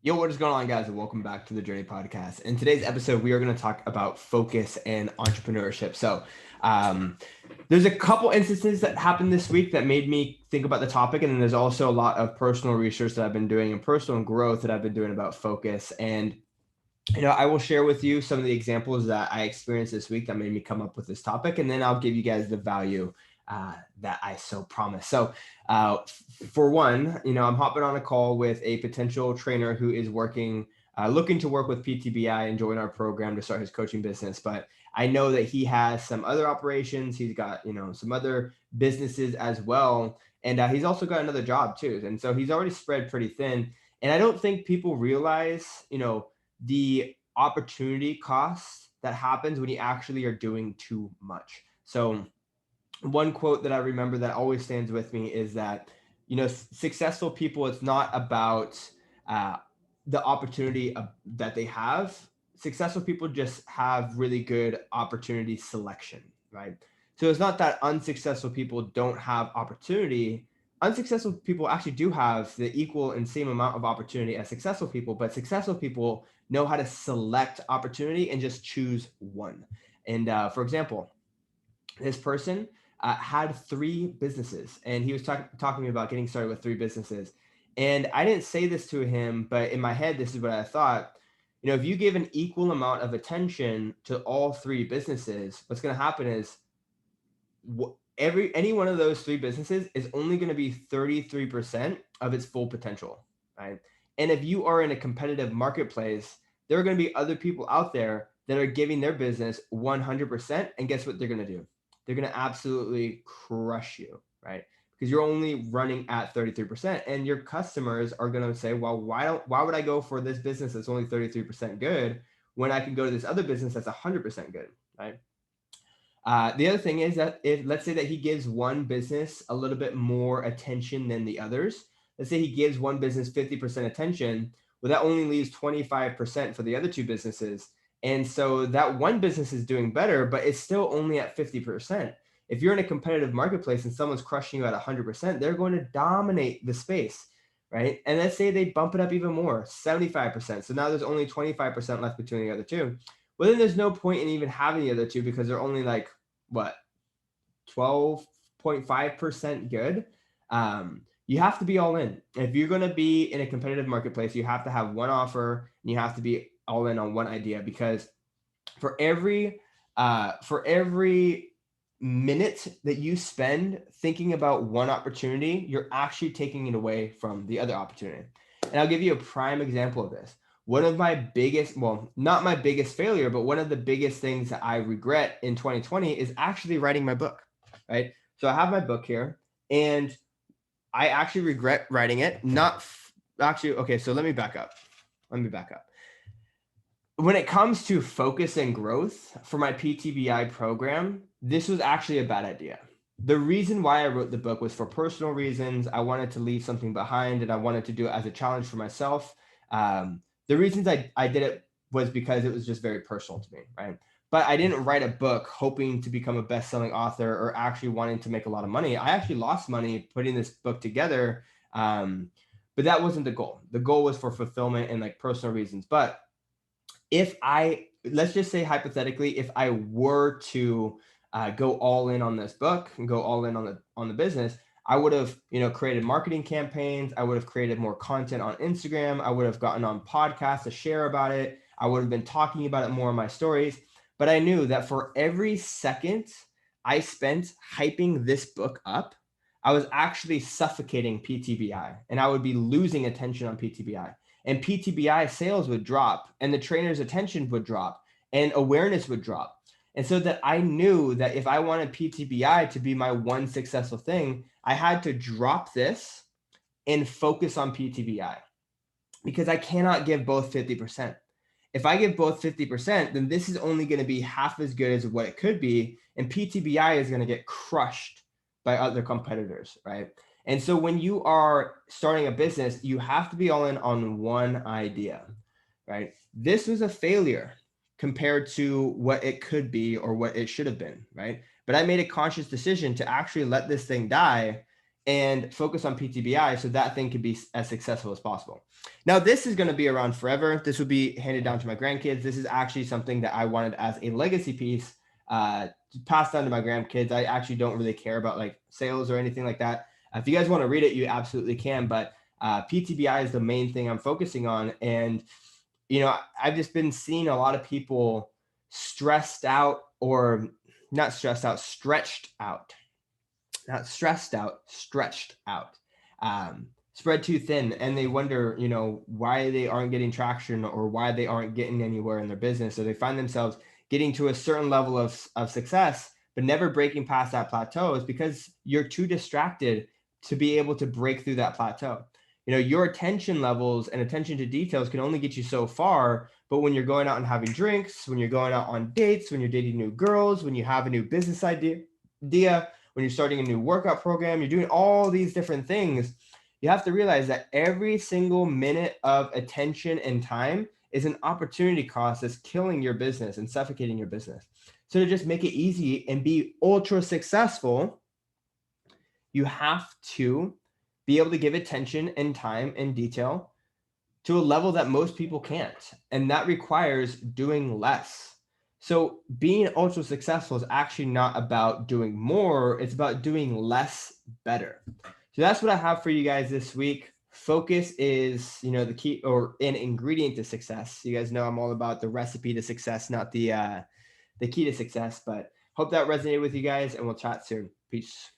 Yo, what is going on, guys? And welcome back to the Journey Podcast. In today's episode, we are going to talk about focus and entrepreneurship. Um, there's a couple instances that happened this week that made me think about the topic. And then there's also a lot of personal research that I've been doing and personal growth that I've been doing about focus. And, I will share with you some of the examples that I experienced this week that made me come up with this topic. And then I'll give you guys the value that I so promise. For one, I'm hopping on a call with a potential trainer who is looking to work with PTBI and join our program to start his coaching business. But I know that he has some other operations. He's got, some other businesses as well. And he's also got another job too. And so he's already spread pretty thin. And I don't think people realize, the opportunity cost that happens when you actually are doing too much. So one quote that I remember that always stands with me is that, successful people, it's not about uh, the opportunity that they have. Successful people just have really good opportunity selection, right? So it's not that unsuccessful people don't have opportunity. Unsuccessful people actually do have the equal and same amount of opportunity as successful people, but successful people know how to select opportunity and just choose one. And for example, this person had three businesses, and he was talking to me about getting started with three businesses. And I didn't say this to him, but in my head, this is what I thought. If you give an equal amount of attention to all three businesses, what's going to happen is any one of those three businesses is only going to be 33% of its full potential, right? And if you are in a competitive marketplace, there are going to be other people out there that are giving their business 100%. And guess what they're going to do? They're going to absolutely crush you, right? Because you're only running at 33%, and your customers are going to say, well, why would I go for this business that's only 33% good when I can go to this other business that's 100% good, right? The other thing is that if, let's say that he gives one business a little bit more attention than the others, let's say he gives one business 50% attention, well, that only leaves 25% for the other two businesses. And so that one business is doing better, but it's still only at 50%. If you're in a competitive marketplace and someone's crushing you at 100%, they're going to dominate the space, right? And let's say they bump it up even more, 75%. So now there's only 25% left between the other two. Well, then there's no point in even having the other two because they're only like, what, 12.5% good. You have to be all in. If you're going to be in a competitive marketplace, you have to have one offer and you have to be all in on one idea, because for every minute that you spend thinking about one opportunity, you're actually taking it away from the other opportunity. And I'll give you a prime example of this. One of my biggest, well, not my biggest failure, but one of the biggest things that I regret in 2020 is actually writing my book, right? So I have my book here, and I actually regret writing it. Okay, so let me back up. When it comes to focus and growth for my PTBI program, this was actually a bad idea. The reason why I wrote the book was for personal reasons. I wanted to leave something behind, and I wanted to do it as a challenge for myself. The reasons I did it was because it was just very personal to me, right? But I didn't write a book hoping to become a best-selling author or actually wanting to make a lot of money. I actually lost money putting this book together, but that wasn't the goal. The goal was for fulfillment and like personal reasons. But let's just say hypothetically, if I were to go all in on this book and go all in on the business, I would have, created marketing campaigns. I would have created more content on Instagram. I would have gotten on podcasts to share about it. I would have been talking about it more in my stories. But I knew that for every second I spent hyping this book up, I was actually suffocating PTBI, and I would be losing attention on PTBI. And PTBI sales would drop, and the trainer's attention would drop, and awareness would drop. And so that I knew that if I wanted PTBI to be my one successful thing, I had to drop this and focus on PTBI, because I cannot give both 50%. If I give both 50%, then this is only going to be half as good as what it could be, and PTBI is going to get crushed by other competitors, right? And so when you are starting a business, you have to be all in on one idea, right? This was a failure compared to what it could be or what it should have been, right? But I made a conscious decision to actually let this thing die and focus on PTBI so that thing could be as successful as possible. Now, this is going to be around forever. This will be handed down to my grandkids. This is actually something that I wanted as a legacy piece to pass down to my grandkids. I actually don't really care about like sales or anything like that. If you guys want to read it, you absolutely can. But PTBI is the main thing I'm focusing on. And, I've just been seeing a lot of people stressed out, or not stressed out, stretched out, not stressed out, stretched out, spread too thin. And they wonder, why they aren't getting traction or why they aren't getting anywhere in their business. So they find themselves getting to a certain level of success, but never breaking past that plateau is because you're too distracted to be able to break through that plateau. Your attention levels and attention to details can only get you so far. But when you're going out and having drinks, when you're going out on dates, when you're dating new girls, when you have a new business idea, when you're starting a new workout program, you're doing all these different things, you have to realize that every single minute of attention and time is an opportunity cost that's killing your business and suffocating your business. So to just make it easy and be ultra successful, you have to be able to give attention and time and detail to a level that most people can't. And that requires doing less. So being ultra successful is actually not about doing more. It's about doing less better. So that's what I have for you guys this week. Focus is, the key or an ingredient to success. You guys know I'm all about the recipe to success, not the key to success. But hope that resonated with you guys, and we'll chat soon. Peace.